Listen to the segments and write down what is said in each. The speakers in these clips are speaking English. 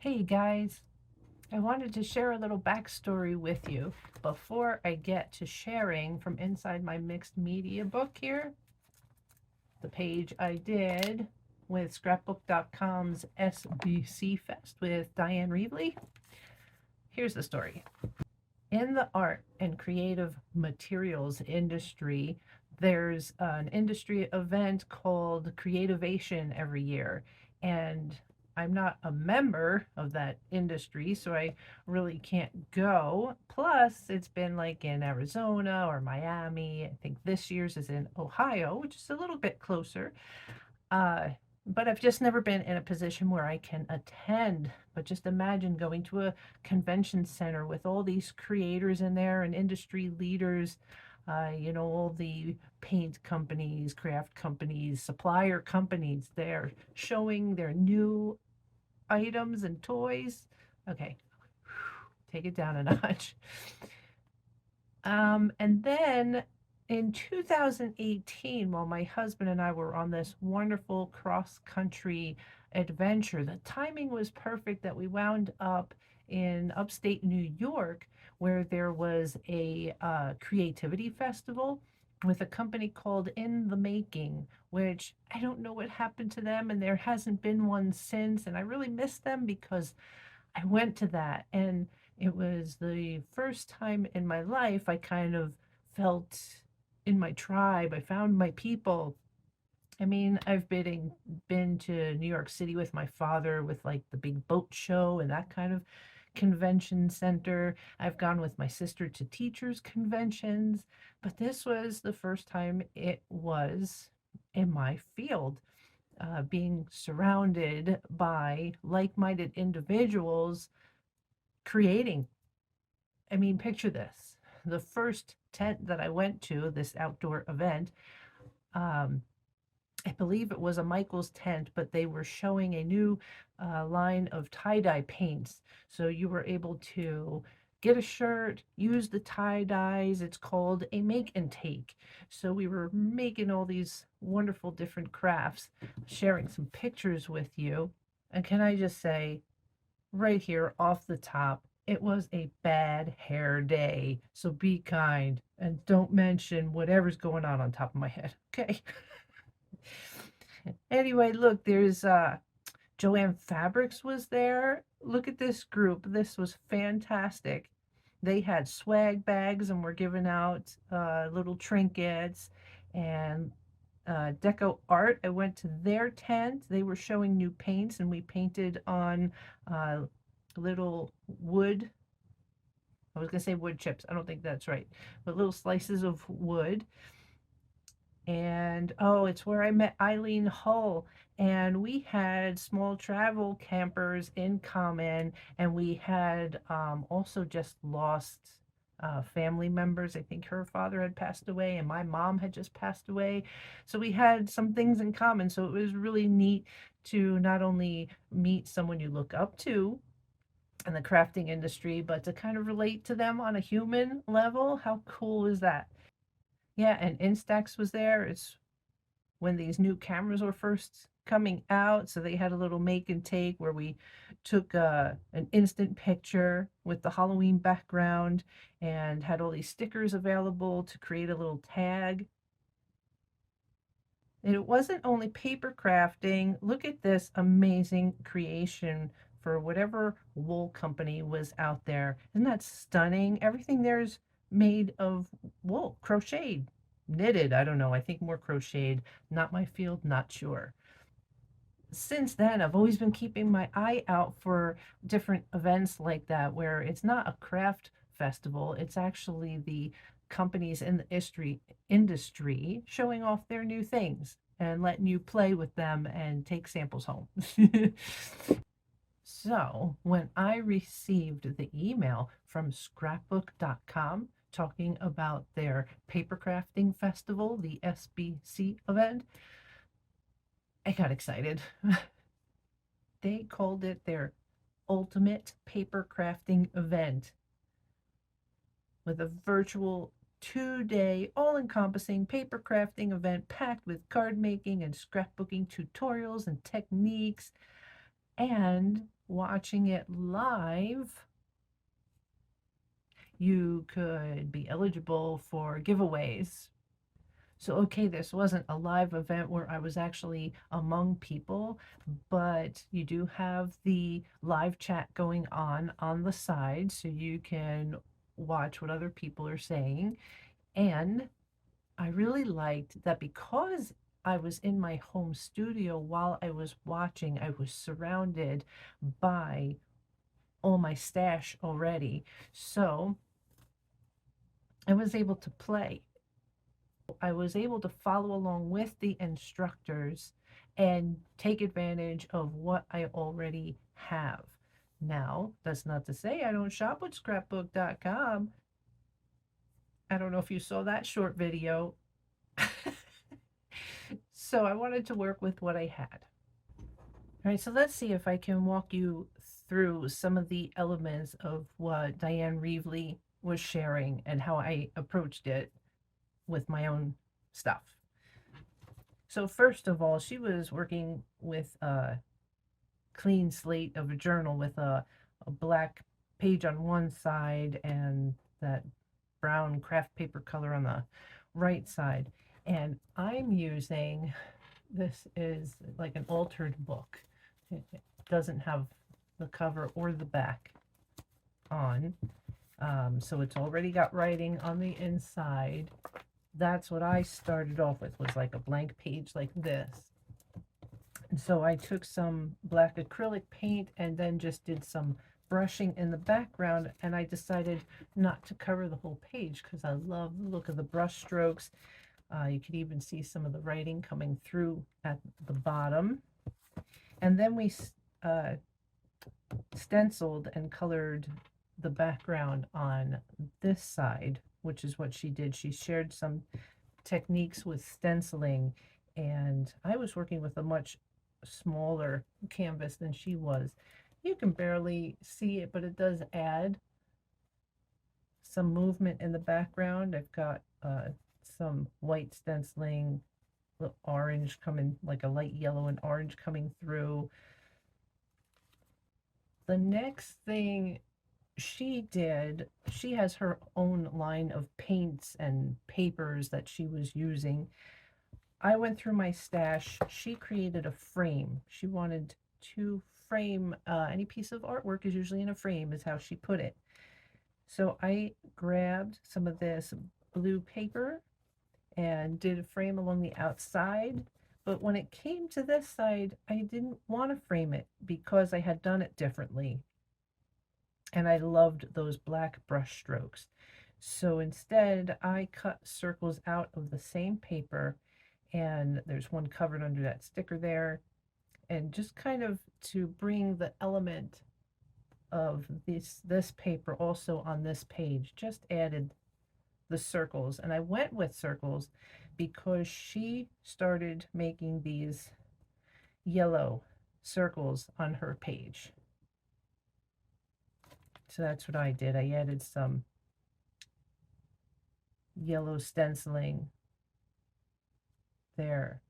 Hey guys, I wanted to share a little backstory with you before I get to sharing from inside my mixed media book here, the page I did with scrapbook.com's SBC Fest with Dyan Reaveley. Here's the story. In the art and creative materials industry, there's an industry event called Creativation every year. And I'm not a member of that industry, so I really can't go. Plus, it's been like in Arizona or Miami. I think this year's is in Ohio, which is a little bit closer. Uh, but I've just never been in a position where I can attend. But just imagine going to a convention center with all these creators in there and industry leaders, all the paint companies, craft companies, supplier companies, they're showing their new items and toys. Okay, take it down a notch. And then in 2018, while my husband and I were on this wonderful cross country adventure, the timing was perfect that we wound up in upstate New York, where there was a creativity festival with a company called In the Making, which I don't know what happened to them, and there hasn't been one since. And I really miss them because I went to that, and it was the first time in my life I kind of felt in my tribe. I found my people. I mean, I've been to New York City with my father with like the big boat show and that kind of convention center. I've gone with my sister to teachers conventions, but this was the first time it was in my field, being surrounded by like-minded individuals creating. I mean, picture this. The first tent that I went to, this outdoor event, um, I believe it was a Michael's tent, but they were showing a new line of tie-dye paints. So you were able to get a shirt, use the tie-dyes. It's called a make and take. So we were making all these wonderful different crafts, sharing some pictures with you. And can I just say, right here off the top, it was a bad hair day. So be kind and don't mention whatever's going on top of my head. Okay. Anyway, look, there's Joanne Fabrics was there. Look at this group. This was fantastic. They had swag bags and were giving out little trinkets and Deco Art. I went to their tent. They were showing new paints, and we painted on uh, little wood. I was going to say wood chips. I don't think that's right, but little slices of wood. And oh, it's where I met Eileen Hull. And we had small travel campers in common. And we had also just lost family members. I think her father had passed away and my mom had just passed away. So we had some things in common. So it was really neat to not only meet someone you look up to in the crafting industry, but to kind of relate to them on a human level. How cool is that? Yeah, and Instax was there. It's when these new cameras were first coming out. So they had a little make and take where we took an instant picture with the Halloween background and had all these stickers available to create a little tag. And it wasn't only paper crafting. Look at this amazing creation for whatever wool company was out there. Isn't that stunning? Everything there's made of wool, crocheted, knitted. I don't know. I think more crocheted. Not my field, not sure. Since then, I've always been keeping my eye out for different events like that where it's not a craft festival, it's actually the companies in the industry showing off their new things and letting you play with them and take samples home. So, when I received the email from scrapbook.com talking about their paper crafting festival, the SBC event, I got excited. They called it their ultimate paper crafting event with a virtual 2-day all-encompassing paper crafting event packed with card making and scrapbooking tutorials and techniques. And watching it live, you could be eligible for giveaways. So, okay, this wasn't a live event where I was actually among people, but you do have the live chat going on the side, so you can watch what other people are saying. And I really liked that because I was in my home studio while I was watching, I was surrounded by all my stash already. So I was able to play. I was able to follow along with the instructors and take advantage of what I already have. Now, that's not to say I don't shop with scrapbook.com. I don't know if you saw that short video. So I wanted to work with what I had. All right, so let's see if I can walk you through some of the elements of what Dyan Reaveley was sharing and how I approached it with my own stuff. So first of all, she was working with a clean slate of a journal with a black page on one side and that brown craft paper color on the right side. And I'm using, this is like an altered book. It doesn't have the cover or the back on. So it's already got writing on the inside. That's what I started off with, was like a blank page like this. And so I took some black acrylic paint and then just did some brushing in the background, and I decided not to cover the whole page because I love the look of the brush strokes. You could even see some of the writing coming through at the bottom. And then we stenciled and colored the background on this side, which is what she did. She shared some techniques with stenciling, and I was working with a much smaller canvas than she was. You can barely see it, but it does add some movement in the background. I've got some white stenciling, the orange coming, like a light yellow and orange coming through. The next thing she did, she has her own line of paints and papers that she was using. I went through my stash. She created a frame. She wanted to frame any piece of artwork is usually in a frame, is how she put it. So I grabbed some of this blue paper and did a frame along the outside. But when it came to this side, I didn't want to frame it because I had done it differently. And I loved those black brush strokes. So instead, I cut circles out of the same paper, and there's one covered under that sticker there. And just kind of to bring the element of this paper also on this page, just added the circles. And I went with circles because she started making these yellow circles on her page. So that's what I did. I added some yellow stenciling there.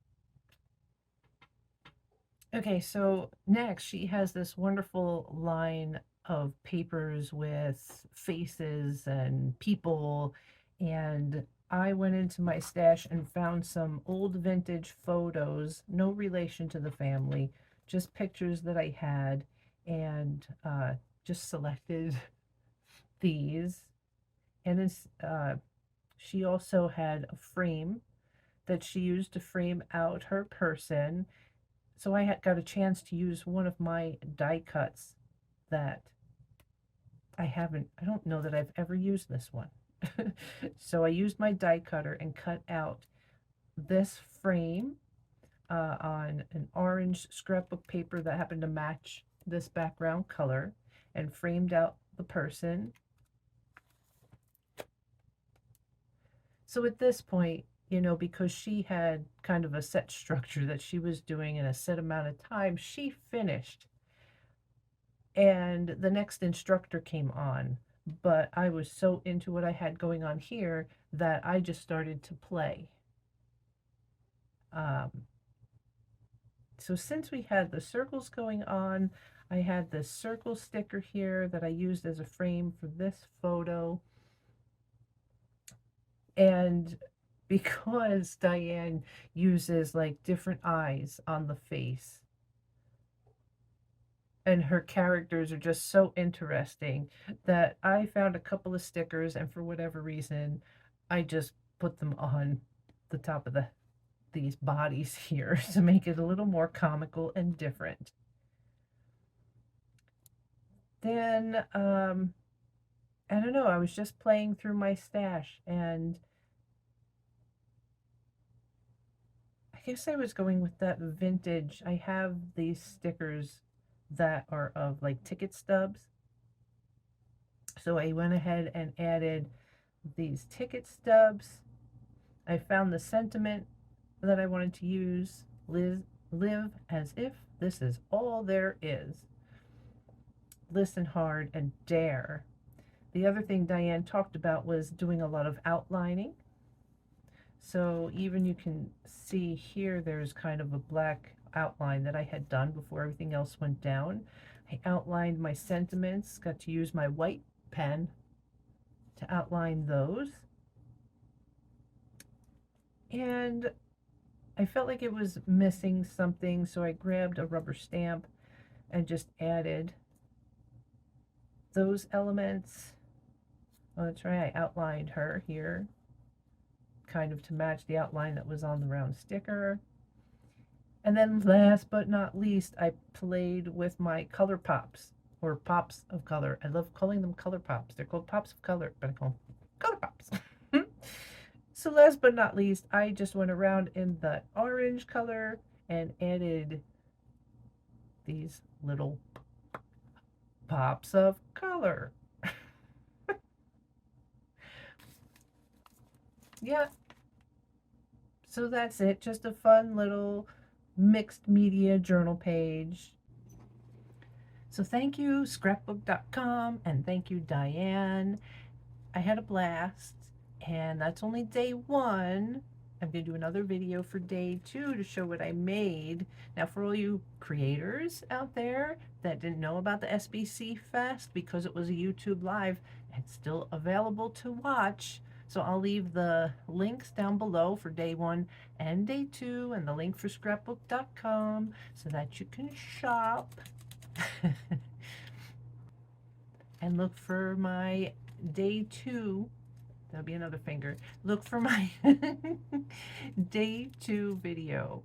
Okay, so next she has this wonderful line of papers with faces and people, and I went into my stash and found some old vintage photos, no relation to the family, just pictures that I had, and just selected these. And then she also had a frame that she used to frame out her person. So I got a chance to use one of my die cuts that I don't know that I've ever used this one. So I used my die cutter and cut out this frame on an orange scrapbook paper that happened to match this background color, and framed out the person. So at this point, you know, because she had kind of a set structure that she was doing in a set amount of time, she finished. And the next instructor came on, but I was so into what I had going on here that I just started to play. So since we had the circles going on, I had this circle sticker here that I used as a frame for this photo. And because Dyan uses like different eyes on the face, and her characters are just so interesting, that I found a couple of stickers, and for whatever reason, I just put them on the top of these bodies here to make it a little more comical and different. Then I don't know, I was just playing through my stash, and I guess I was going with that vintage. I have these stickers that are of like ticket stubs. So I went ahead and added these ticket stubs. I found the sentiment that I wanted to use. Live as if this is all there is. Listen hard and dare. The other thing Dyan talked about was doing a lot of outlining. So even you can see here, there's kind of a black outline that I had done before everything else went down. I outlined my sentiments, got to use my white pen to outline those. And I felt like it was missing something, so I grabbed a rubber stamp and just added those elements. Oh, that's right, I outlined her here, kind of to match the outline that was on the round sticker. And then last but not least, I played with my color pops, or pops of color. I love calling them color pops. They're called pops of color, but I call them color pops. So last but not least, I just went around in the orange color and added these little pops of color. Yeah, so that's it. Just a fun little mixed media journal page. So thank you, scrapbook.com, and thank you, Dyan. I had a blast, and that's only day one. I'm going to do another video for day two to show what I made. Now, for all you creators out there that didn't know about the SBC Fest, because it was a YouTube Live, it's still available to watch. So I'll leave the links down below for day one and day two, and the link for scrapbook.com so that you can shop. And look for my day two. That'll be another finger. Look for my day two video.